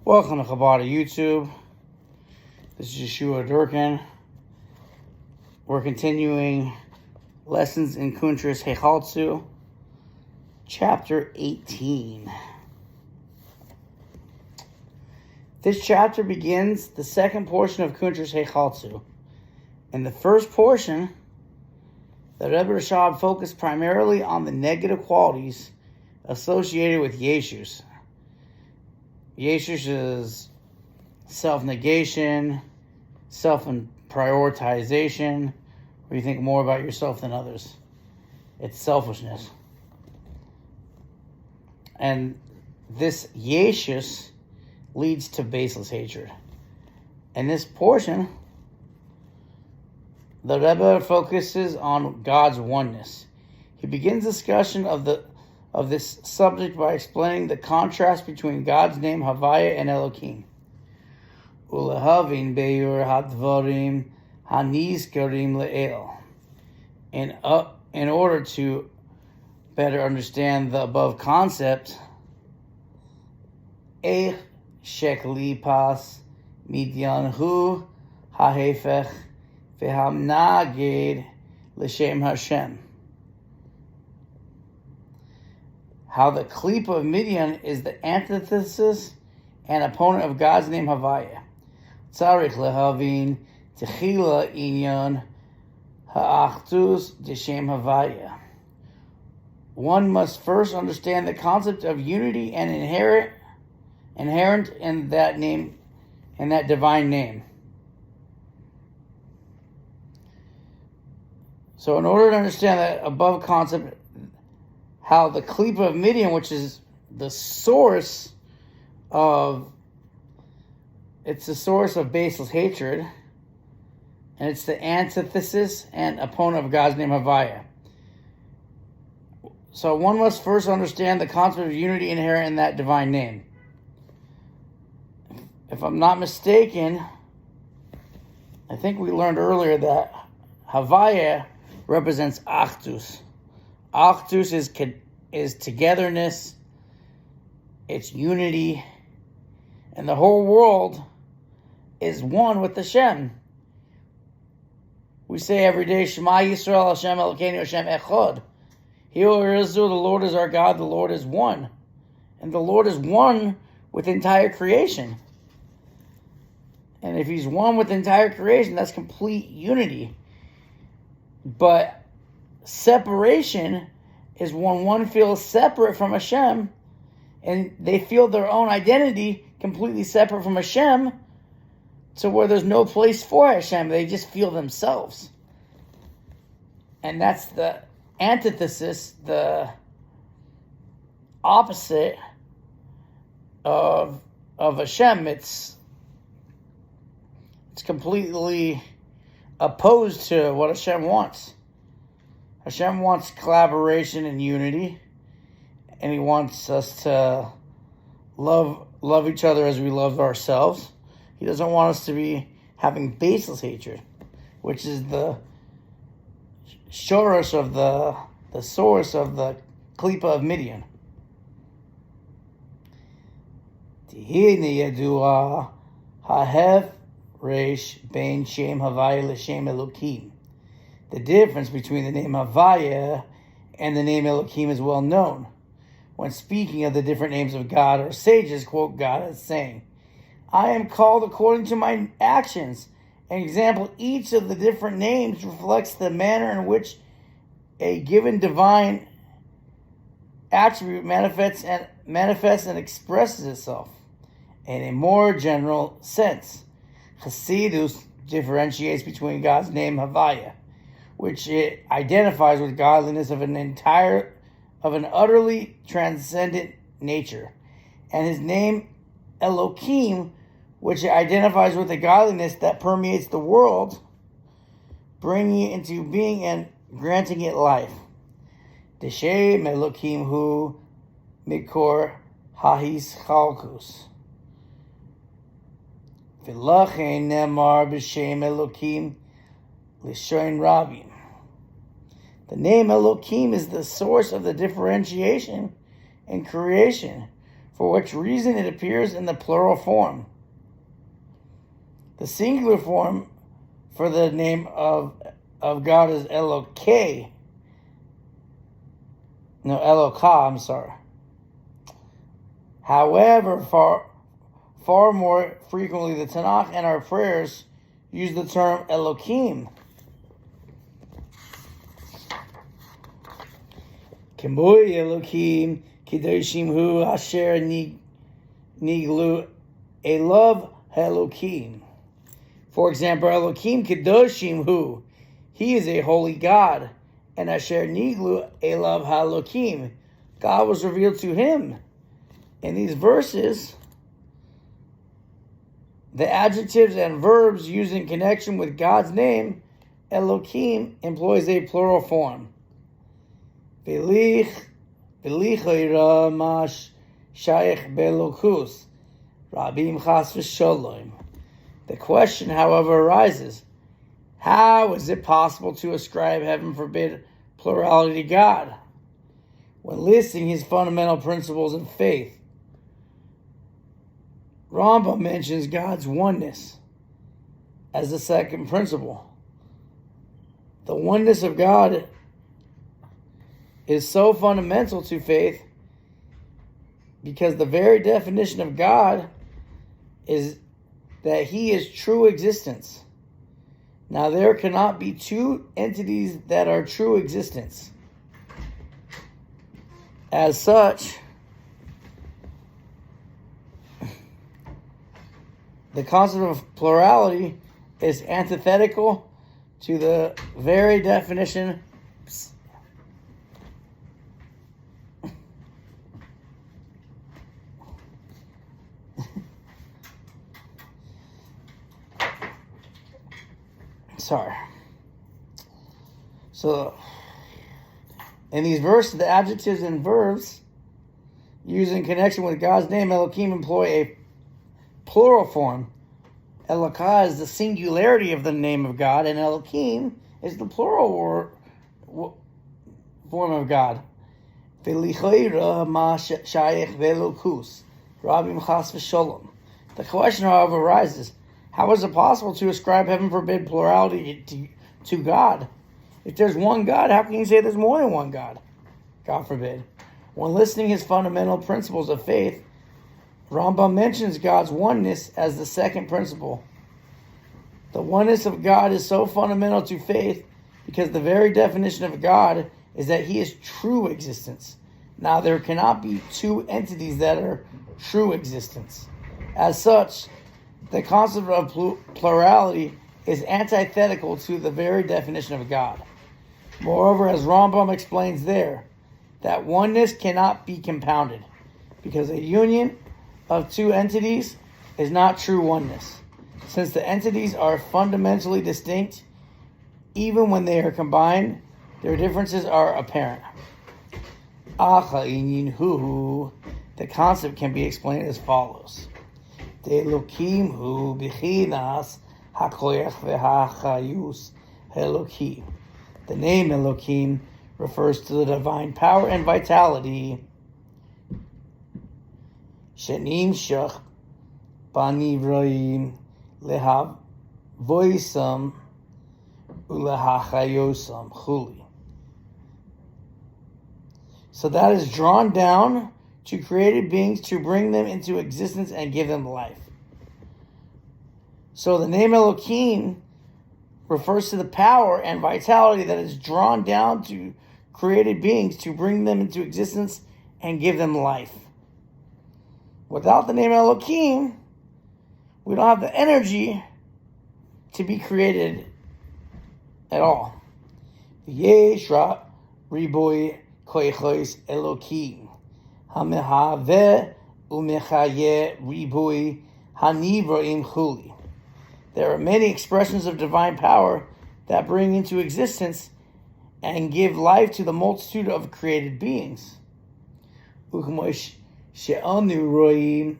Welcome to Chabad YouTube. This is Yeshua Durkin. We're continuing lessons in Kuntreis Heichaltzu, chapter 18. This chapter begins the second portion of Kuntreis Heichaltzu. In the first portion, the Rebbe Rashab focused primarily on the negative qualities associated with Yeshus. Yeshus is self-negation, self-prioritization, where you think more about yourself than others. It's selfishness. And this Yeshus leads to baseless hatred. In this portion, the Rebbe focuses on God's oneness. He begins discussion of this subject by explaining the contrast between God's name Havaya and Elohim. Ulehavin beyur hadvarim hanizkarim le'el. In order to better understand the above concept, Eich shekli pas midyanhu hahefech vehamnaged l'shem Hashem. How the Klipa of Midian is the antithesis and opponent of God's name Havaya. Tzarich lehavin techila inyan ha'achtus d'shem Havaya. One must first understand the concept of unity and inherent in that name, in that divine name. So in order to understand that above concept, how the Klipa of Midian, which is the source of, it's the source of baseless hatred, and it's the antithesis and opponent of God's name Havaya. So one must first understand the concept of unity inherent in that divine name. If I'm not mistaken, I think we learned earlier that Havaya represents Achdus. Achdus is togetherness, it's unity, and the whole world is one with Hashem. We say every day, Shema Yisrael, Hashem Elokeinu, Hashem Echad. Hear, O Israel, the Lord is our God, the Lord is one. And the Lord is one with entire creation. And if He's one with entire creation, that's complete unity. But separation is when one feels separate from Hashem and they feel their own identity completely separate from Hashem, to where there's no place for Hashem. They just feel themselves. And that's the antithesis, the opposite of Hashem. It's completely opposed to what Hashem wants. Hashem wants collaboration and unity, and He wants us to love each other as we love ourselves. He doesn't want us to be having baseless hatred, which is the shorosh of the source of the Klipa of Midian. Tihini yadua hahef reish bein shem Havaya l'shem Elokim. The difference between the name Havaya and the name Elohim is well known. When speaking of the different names of God, our sages quote God as saying, I am called according to my actions. An example, each of the different names reflects the manner in which a given divine attribute manifests and expresses itself. In a more general sense, Chassidus differentiates between God's name Havaya, which it identifies with godliness of an utterly transcendent nature, and His name Elohim, which it identifies with the godliness that permeates the world, bringing it into being and granting it life. Deshem Elohim hu mikor Heichaltzu. V'lachein nemar b'shem Elohim l'shoin rabim. The name Elohim is the source of the differentiation and creation, for which reason it appears in the plural form. The singular form for the name of God is Elokah. No, Elokah, I'm sorry. However, far more frequently, the Tanakh and our prayers use the term Elokim. Kemoi Elokim, Kedoshim Hu Asher Niglu Elav Elokim. For example, Elokim Kedoshim Hu, he is a holy God, and Asher Niglu Elav Elokim, God was revealed to him. In these verses, the adjectives and verbs used in connection with God's name, Elokim, employs a plural form. Mash Shaykh Belokus, Rabim Chas V'Sholom. The question, however, arises, how is it possible to ascribe, heaven forbid, plurality to God? When listing his fundamental principles of faith, Rambam mentions God's oneness as the second principle. The oneness of God is so fundamental to faith because the very definition of God is that he is true existence. Now, there cannot be two entities that are true existence. As such, the concept of plurality is antithetical to the very definition So, in these verses, the adjectives and verbs used in connection with God's name, Elohim, employ a plural form. Elokah is the singularity of the name of God, and Elohim is the plural form of God. The question, however, arises, how is it possible to ascribe, heaven forbid, plurality to God? If there's one God, how can you say there's more than one God? God forbid. When listing his fundamental principles of faith, Rambam mentions God's oneness as the second principle. The oneness of God is so fundamental to faith because the very definition of God is that he is true existence. Now, there cannot be two entities that are true existence. As such, the concept of plurality is antithetical to the very definition of God. Moreover, as Rambam explains there, that oneness cannot be compounded because a union of two entities is not true oneness. Since the entities are fundamentally distinct, even when they are combined, their differences are apparent. The concept can be explained as follows. Elokim hu b'chinas hakoyach v'hachayus Elokim. The name Elokim refers to the divine power and vitality. Shenim shach banivroim lehav voisam ulehachayosam chuli. So that is drawn down to created beings to bring them into existence and give them life. So the name Elokim refers to the power and vitality that is drawn down to created beings to bring them into existence and give them life. Without the name Elokim, we don't have the energy to be created at all. Yesh riboy koichos Elokim hamehave umechaye riboy hanivroim chuli. There are many expressions of divine power that bring into existence and give life to the multitude of created beings. She'anu roim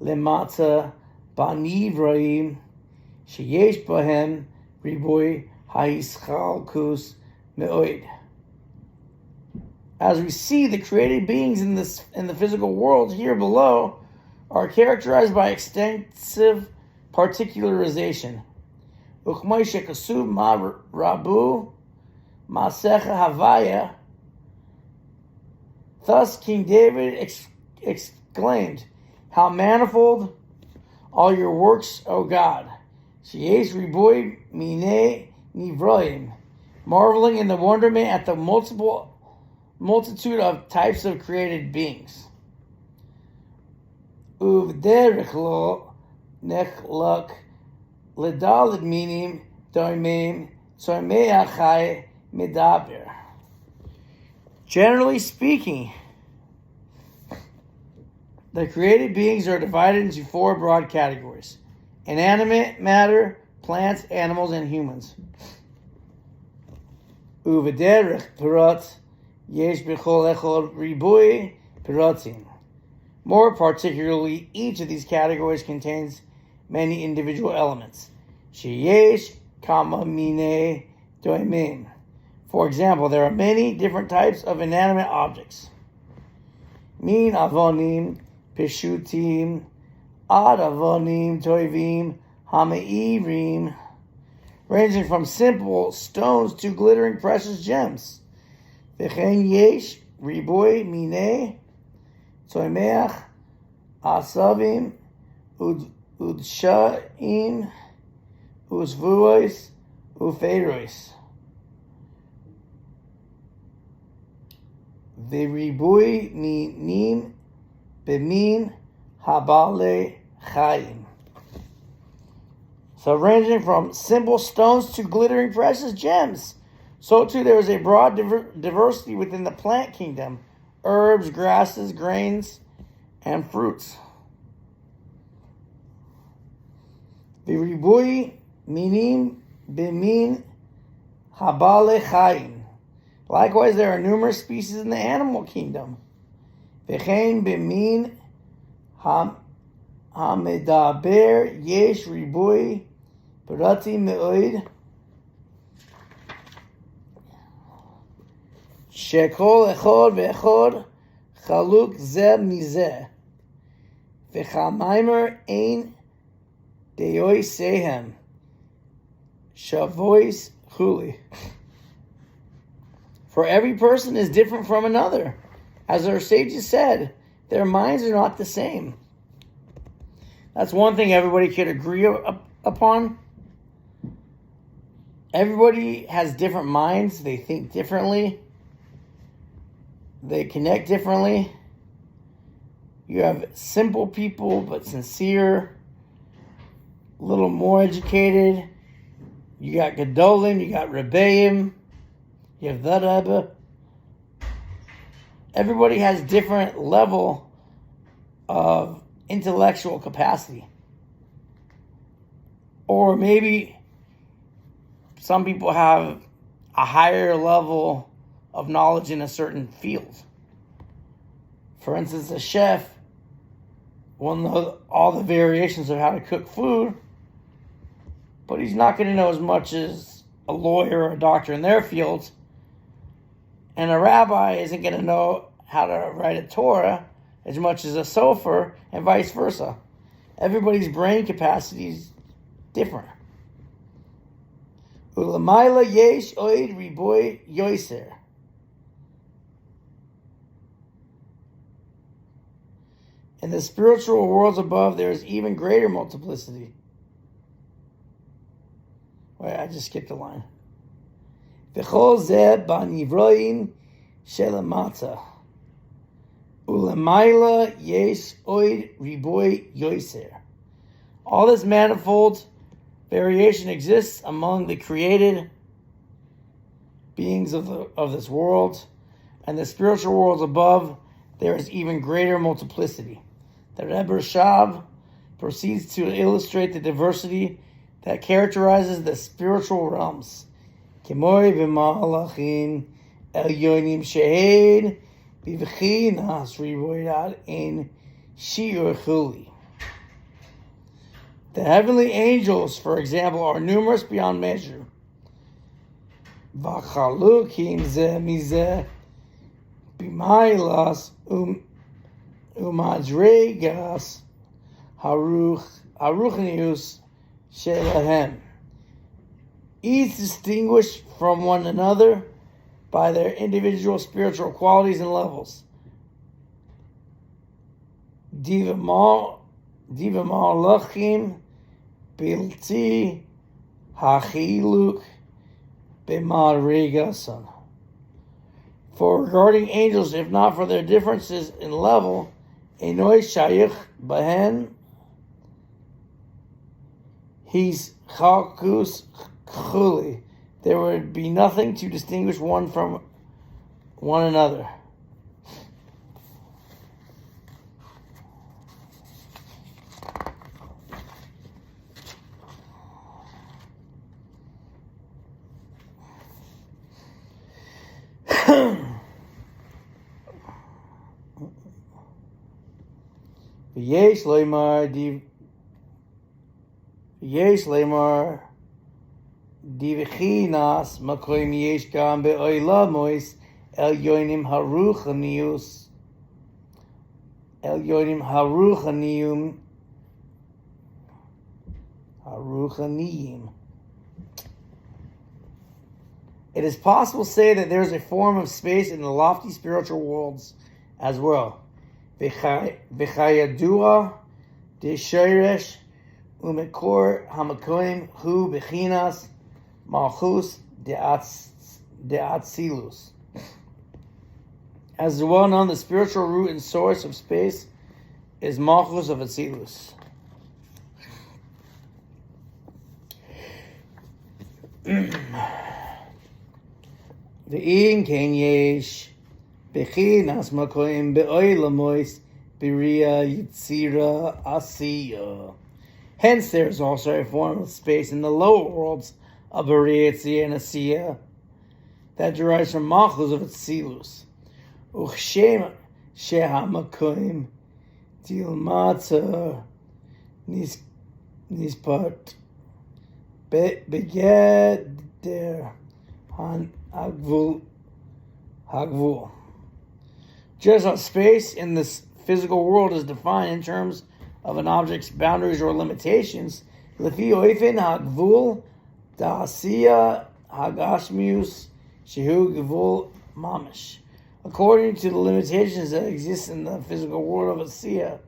lemata banivroim sheyesh bahem riboy ha'ischalkus me'oid. As we see, the created beings in the physical world here below are characterized by extensive particularization. Uchmay shekasub ma rabu masecha havaya. Thus, King David exclaimed, "How manifold all your works, O God! Sheyesh riboy mine nivroim," marveling in the wonderment at the multitude of types of created beings. Uvderech lo nechluk ledalid minim doimim tzormeach chai medaber. Generally speaking, the created beings are divided into four broad categories: inanimate matter, plants, animals, and humans. Uvederech pirot yesh b'chol echol ribui pirotim. More particularly, each of these categories contains many individual elements. Sheyesh kama mine doimim. For example, there are many different types of inanimate objects. Min avonim pishutim ad avonim toivim hameirim, ranging from simple stones to glittering precious gems. V'chein yesh riboy mine toimeach asavim udshaim uzvuos ufeiros. V'ribui minim b'min habale chayim. So ranging from simple stones to glittering precious gems. So too there is a broad diversity within the plant kingdom: herbs, grasses, grains, and fruits. V'ribui minim b'min habale chayim. Likewise, there are numerous species in the animal kingdom. V'chein b'min hamedaber yesh ribui parati me'oid shekol echod ve'echod chaluk zeh mizeh v'chamaimer ein deoi sehem shavois chuli. For every person is different from another. As our sages said, their minds are not the same. That's one thing everybody could agree upon. Everybody has different minds. They think differently. They connect differently. You have simple people, but sincere, a little more educated. You got Gedolim, you got Rebbeim. You have that Rebbe. Everybody has different level of intellectual capacity. Or maybe some people have a higher level of knowledge in a certain field. For instance, a chef will know all the variations of how to cook food, but he's not going to know as much as a lawyer or a doctor in their fields. And a rabbi isn't going to know how to write a Torah as much as a sofer, and vice versa. Everybody's brain capacity is different. Ulamaila yesh oid riboy yoiser. In the spiritual worlds above, there is even greater multiplicity. Wait, I just skipped a line. V'chol zeh b'nivroim shelamata. Ulamaila yesh oid riboy yoiser. All this manifold variation exists among the created beings of this world, and the spiritual worlds above, there is even greater multiplicity. The Rebbe Rashab proceeds to illustrate the diversity that characterizes the spiritual realms. Kemoi v'malachim elyonim shehed b'vchinas rivoyad in shiur chuli. The heavenly angels, for example, are numerous beyond measure. V'chalukim zeh mizeh b'mailas umadregas haruchnius shelahem. Each distinguished from one another by their individual spiritual qualities and levels. Diva malachim bilti hachiluk b'madregasan. For regarding angels, if not for their differences in level, enoi shayich bahen, he's chalkus chuli. There would be nothing to distinguish one from one another. Yesh lemar divichinas makoim yesh gam be'oilamois elyonim haruchaniyim. It is possible to say that there is a form of space in the lofty spiritual worlds as well. V'chayadua de'shoresh umekor hamakoim hu bechinas malchus de'atzilus. As well known, the spiritual root and source of space is malchus of atzilus. Ve'in ken yesh bechinas makoim be'oilamois b'ria yitzira asiya. Hence, there is also a form of space in the lower worlds of b'ria yitzira and asiya that derives from malchus of atzilus. Uchshem shehamakoim dilmata nispat begeder han hagvul. Just as space in this physical world is defined in terms of an object's boundaries or limitations, lefi oifen hagvul da'asiya hagashmius shehu gvul mamish. According to the limitations that exist in the physical world of asiya,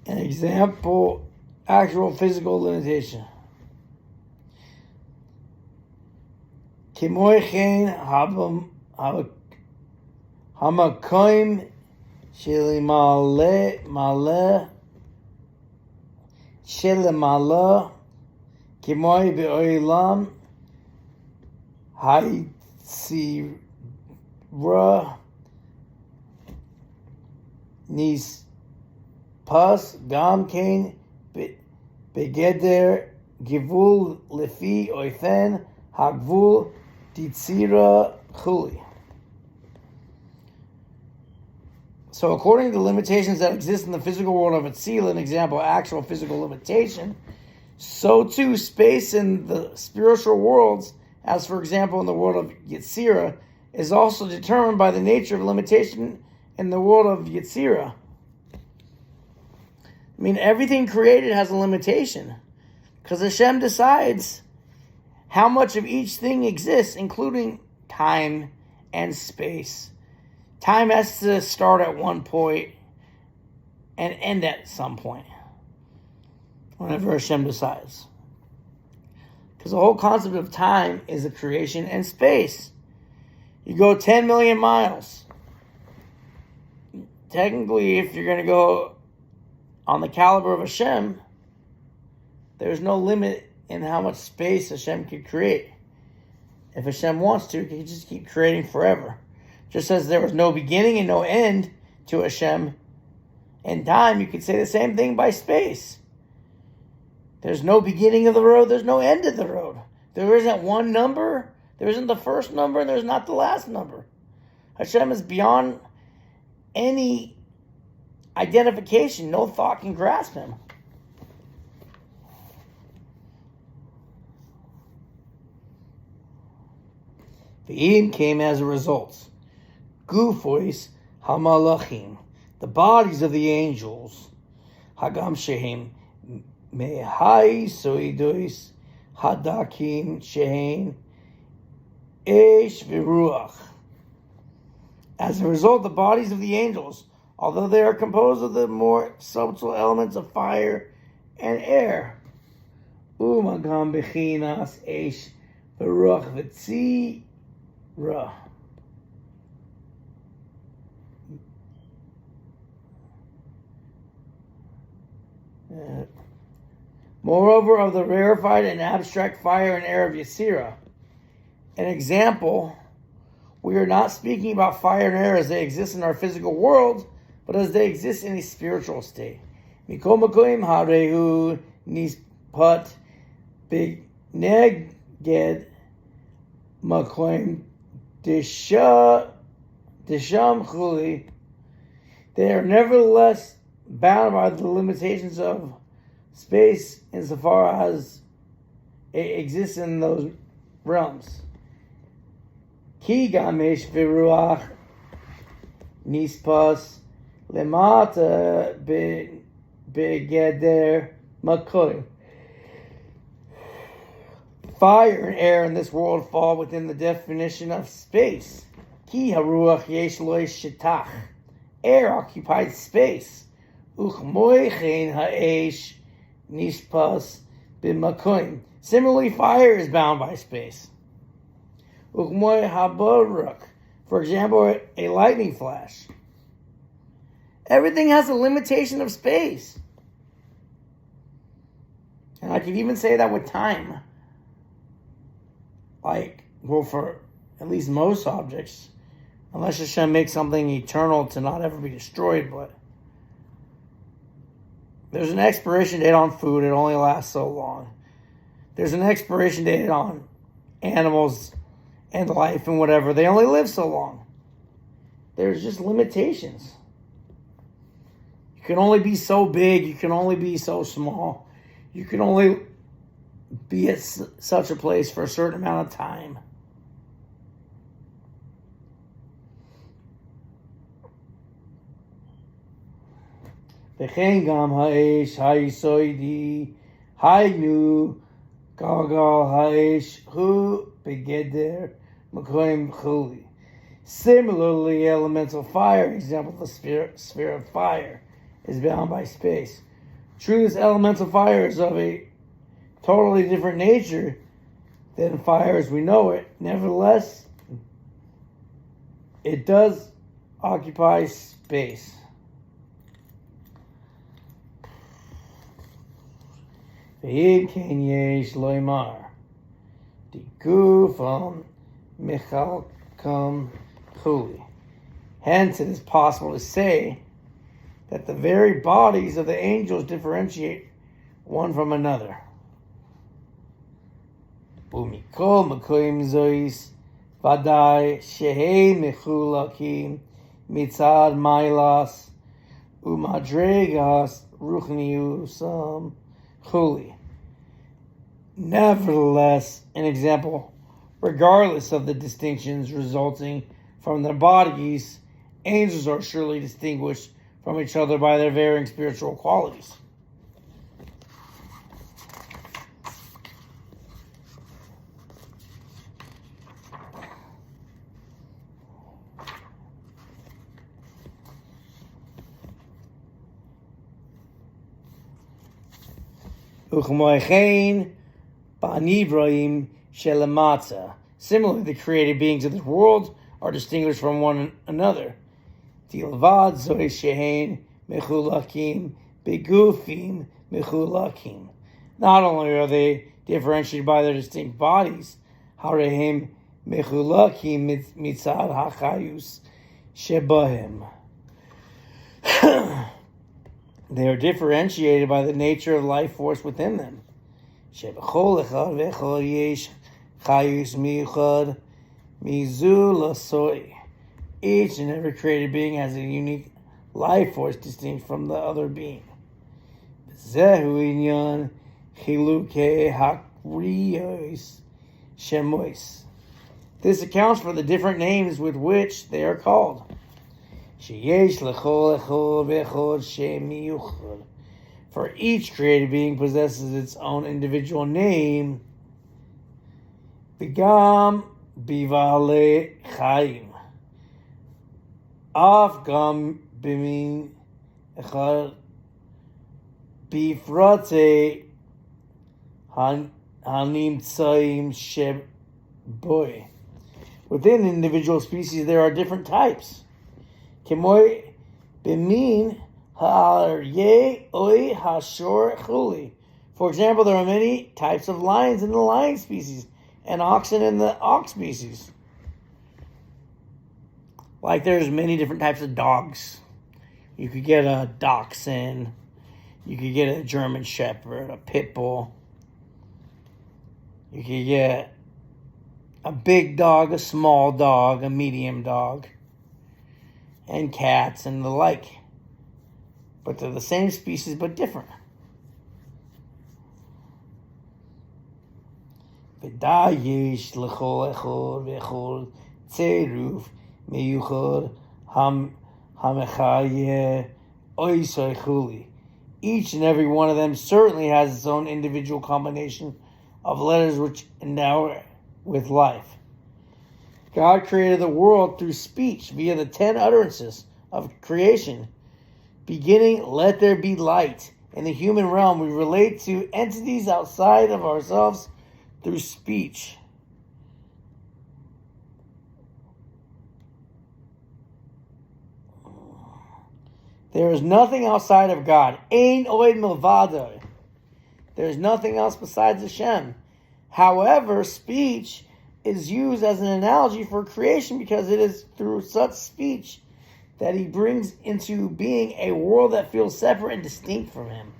an example, actual physical limitation. Kimoichen hamakoim shelimala kimoi be'olam haitzira nis pas gamkein begeder givul lefi oifen hagvul ditzira chuli. So according to the limitations that exist in the physical world of Atzila, an example, actual physical limitation, so too space in the spiritual worlds, as for example in the world of Yetzira, is also determined by the nature of limitation in the world of Yetzira. I mean, everything created has a limitation, because Hashem decides how much of each thing exists, including time and space. Time has to start at one point and end at some point, whenever Hashem decides. Because the whole concept of time is the creation and space. You go 10 million miles. Technically, if you're going to go on the caliber of Hashem, there's no limit in how much space Hashem could create. If Hashem wants to, he can just keep creating forever. Just as there was no beginning and no end to Hashem in time, you could say the same thing by space. There's no beginning of the road, there's no end of the road. There isn't one number, there isn't the first number, and there's not the last number. Hashem is beyond any identification. No thought can grasp him. The Eden came as a result. Gufois hamalachim, the bodies of the angels. Hagam shehem mehai soidois hadakim shehem esh v'ruach. As a result, the bodies of the angels, although they are composed of the more subtle elements of fire and air, umagam bechinas esh v'ruach v'tzira. Moreover, of the rarefied and abstract fire and air of Yetzirah. An example, we are not speaking about fire and air as they exist in our physical world, but as they exist in a spiritual state. Mikol makoim harehu nispat b'neged makoim disham chuli. They are nevertheless bound by the limitations of space insofar as it exists in those realms. Ki gamesh v'ruach nispas lemata begeder makoy. Fire and air in this world fall within the definition of space. Ki haruach yesh lo shetach. Air occupies space. Uchmoichen ha'esh nishpas b'makoim. Similarly, fire is bound by space. Uchmoy habarak. For example, a lightning flash. Everything has a limitation of space. And I can even say that with time. For at least most objects. Unless Hashem makes something eternal to not ever be destroyed, but there's an expiration date on food. It only lasts so long. There's an expiration date on animals and life and whatever. They only live so long. There's just limitations. You can only be so big. You can only be so small. You can only be at such a place for a certain amount of time. V'chein gam ha'esh ha'isoidi ha'inu galgal ha'esh hu begeder makoim chuli. Similarly, elemental fire, example, the sphere of fire, is bound by space. True, this elemental fire is of a totally different nature than fire as we know it. Nevertheless, it does occupy space. V'hin yesh loymar digufam michalkam chuli. Hence, it is possible to say that the very bodies of the angels differentiate one from another. Umikol makoim zois vadai shehei mechulakim mitzad mailas umadregas ruchniusam chuli. Nevertheless, an example, regardless of the distinctions resulting from their bodies, angels are surely distinguished from each other by their varying spiritual qualities. Similarly, the created beings of this world are distinguished from one another. Not only are they differentiated by their distinct bodies, they are differentiated by the nature of life force within them. Each and every created being has a unique life force distinct from the other being. This accounts for the different names with which they are called. Sheyesh lechol echol v'echol shem miyuchad. For each created being possesses its own individual name. V'gam bivale chayim. Af gam bimin echad bifrate hanimtzaim sheboy. Within individual species, there are different types. Kemoy bimin ha'aryeh oi hashor chuli. For example, there are many types of lions in the lion species and oxen in the ox species. Like there's many different types of dogs. You could get a dachshund. You could get a German Shepherd, a pit bull. You could get a big dog, a small dog, a medium dog, and cats and the like. But they're the same species but different. V'dayish l'chol echol v'echol tzeruf meyuchod hamechaye oisay chuli. Each and every one of them certainly has its own individual combination of letters which endow with life. God created the world through speech via the 10 utterances of creation. Beginning, let there be light. In the human realm, we relate to entities outside of ourselves through speech. There is nothing outside of God. Ein oed milvado. There is nothing else besides Hashem. However, speech is used as an analogy for creation because it is through such speech that he brings into being a world that feels separate and distinct from him.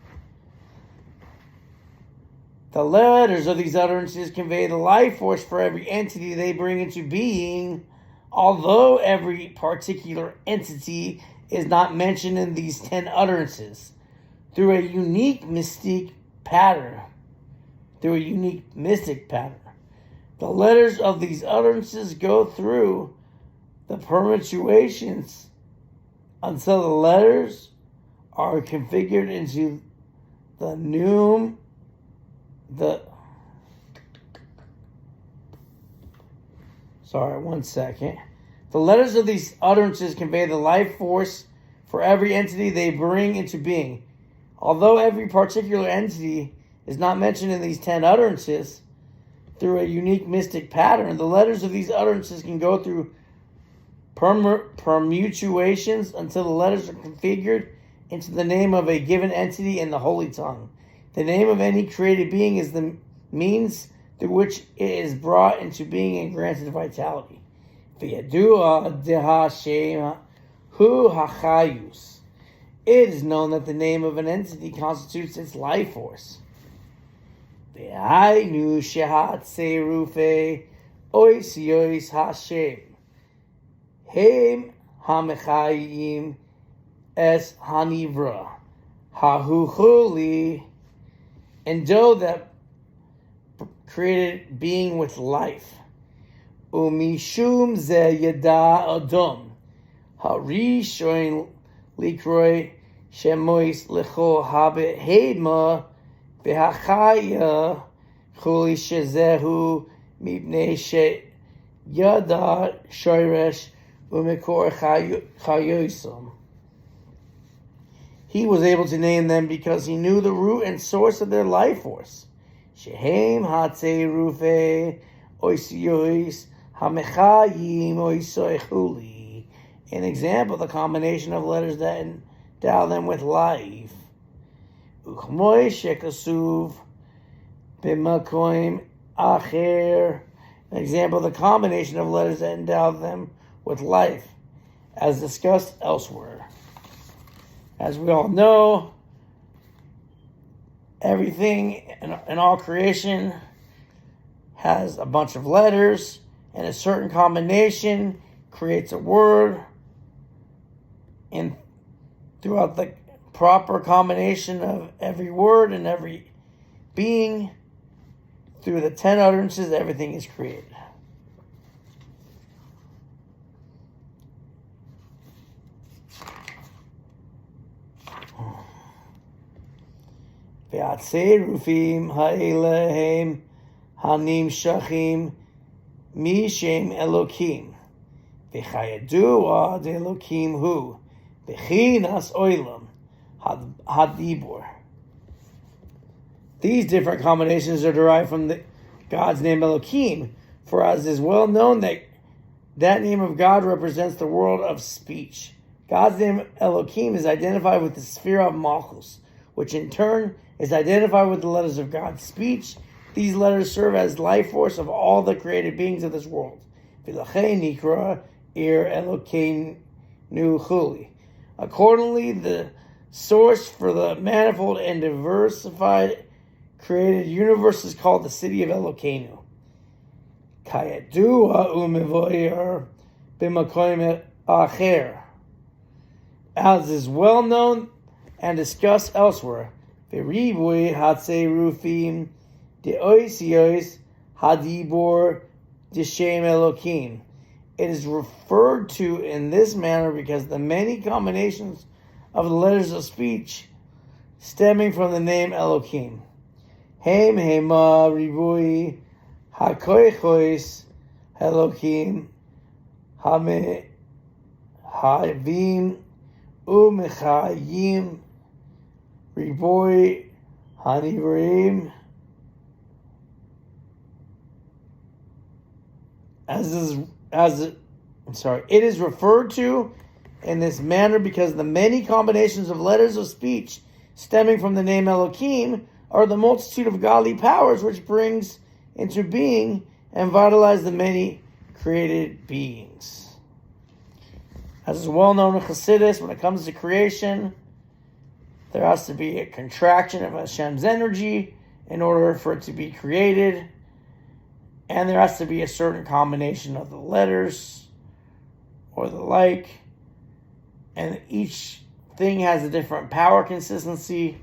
The letters of these utterances convey the life force for every entity they bring into being, although every particular entity is not mentioned in these 10 utterances. Through a unique mystic pattern. The letters of these utterances go through the permutations until the letters are configured into the noum, The letters of these utterances convey the life force for every entity they bring into being. Although every particular entity is not mentioned in these 10 utterances, through a unique mystic pattern, the letters of these utterances can go through permutations until the letters are configured into the name of a given entity in the holy tongue. The name of any created being is the means through which it is brought into being and granted vitality. V'yadua dehashem hu hachayus. It is known that the name of an entity constitutes its life force. V'hainu shehatzerufe ois Hashem. Hem hamechayim es hanivra. Hahuchuli. Endow that created being with life. Umishum ze yada adam. Harishoin likroi shemois lecho habe hema v'hachaya chuli shezehu mipnei she yada shoresh umekor chayosam. He was able to name them because he knew the root and source of their life force. Shehem hatzerufe oisiois hamechayim oisoichuli. An example, the combination of letters that endow them with life. Uchmoy shekasuv b'makoim acher. An example, the combination of letters that endow them with life, as discussed elsewhere. As we all know, everything in all creation has a bunch of letters, and a certain combination creates a word. And throughout the proper combination of every word and every being, through the 10 utterances, everything is created. Ve'atzerufim ha'elehem hanim shachim mishem Elokim. V'chayadua de Elokim hu. V'chinas oilam hadibur. These different combinations are derived from God's name Elokim, for as is well known that name of God represents the world of speech. God's name Elokim is identified with the sphere of Malchus, which in turn is identified with the letters of God's speech. These letters serve as life force of all the created beings of this world. V'lachei nikra ir Elokeinu chuli. Accordingly, the source for the manifold and diversified created universe is called the city of Elokeinu. Kayadua umevoyer b'makoim acher. As is well known and discussed elsewhere, v'ribui hatzerufim de'oisios hadibor d'shem Elokim. It is referred to in this manner because the many combinations of the letters of speech stemming from the name Elokim. Hem hema ribui hakoichos Elokim havim umechayim ribui hanivrim. It is referred to in this manner because the many combinations of letters of speech stemming from the name Elokim are the multitude of godly powers which brings into being and vitalize the many created beings. As is well known in Chassidus, when it comes to creation, there has to be a contraction of Hashem's energy in order for it to be created. And there has to be a certain combination of the letters or the like. And each thing has a different power consistency.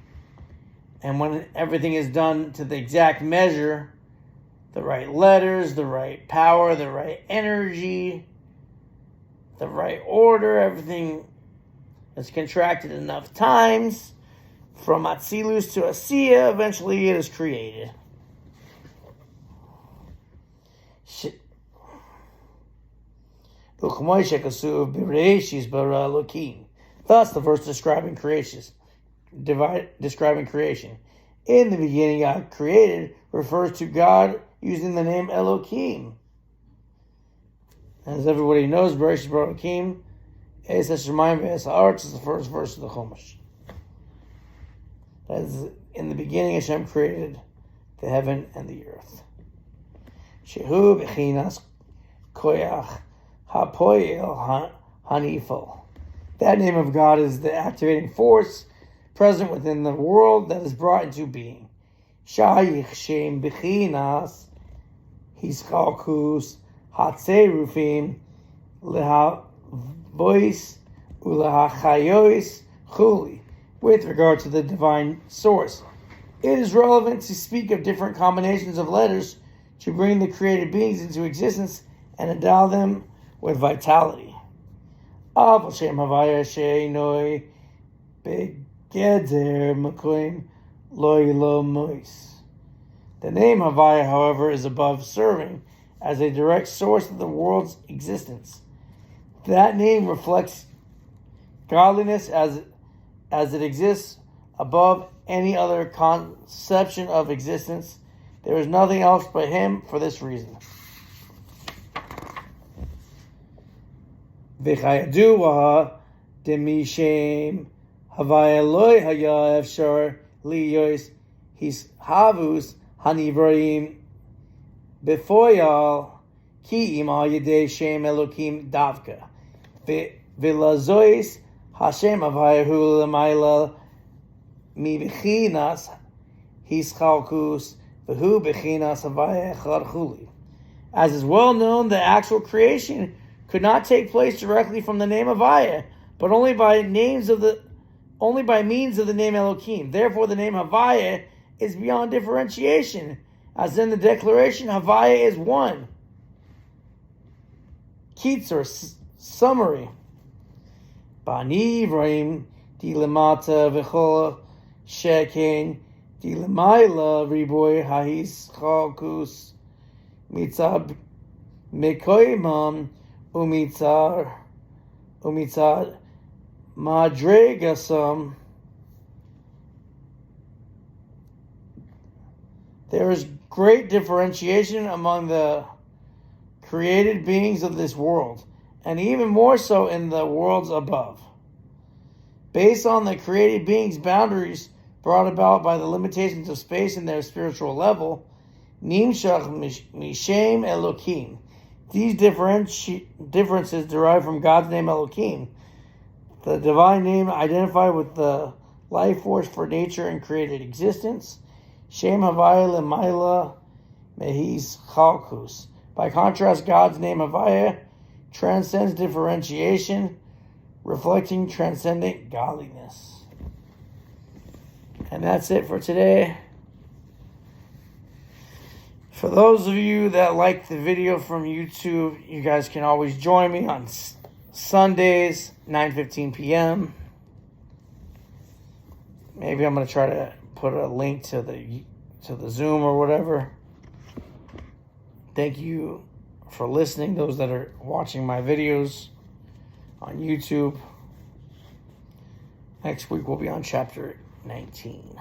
And when everything is done to the exact measure, the right letters, the right power, the right energy, the right order, everything is contracted enough times from Atzilus to Asiya, eventually it is created. Thus, the verse describing creation. In the beginning, God created refers to God using the name Elokim. As everybody knows, Bereshit bara Elokim, Es Hashemayim ve'es ha'aretz is the first verse of the Chumash. That is, in the beginning, Hashem created the heaven and the earth. Shehu b'chinas koyach hapoel hanifal. That name of God is the activating force present within the world that is brought into being. Shayich shem b'chinas hischalkus hatzerufim lehavois ulehachayos chuli. With regard to the divine source, it is relevant to speak of different combinations of letters to bring the created beings into existence and endow them with vitality. The name Havaya, however, is above serving as a direct source of the world's existence. That name reflects godliness as it exists above any other conception of existence. There is nothing else but Him for this reason. V'chayadua demishem havaya loy haya efshar liyos his havus hanivraim befoyal ki ima yedei shem Elokim davka v'lazois Hashem avayahu l'mayla mi b'chinas hischalkus v'hu b'chinas havaya echad chuli. As is well known, the actual creation could not take place directly from the name Havaya, but only by means of the name Elokim. Therefore, the name Havaya is beyond differentiation, as in the declaration, Havaya is one. Kitzur, summary. Bani Ibrahim di lamata v'chol sheken Dilemaila riboy Heichaltzu mitzad mekoimam umitzad madregasam. There is great differentiation among the created beings of this world, and even more so in the worlds above. Based on the created beings' boundaries brought about by the limitations of space and their spiritual level, Nimshach Mishem Elokim. These differences derive from God's name Elokim, the divine name identified with the life force for nature and created existence. Shem Havaya Lemaila Heichaltzu. By contrast, God's name Havaya transcends differentiation, reflecting transcendent godliness. And that's it for today. For those of you that like the video from YouTube, you guys can always join me on Sundays, 9:15 p.m. Maybe I'm going to try to put a link to the Zoom or whatever. Thank you for listening, those that are watching my videos on YouTube. Next week we'll be on chapter 19.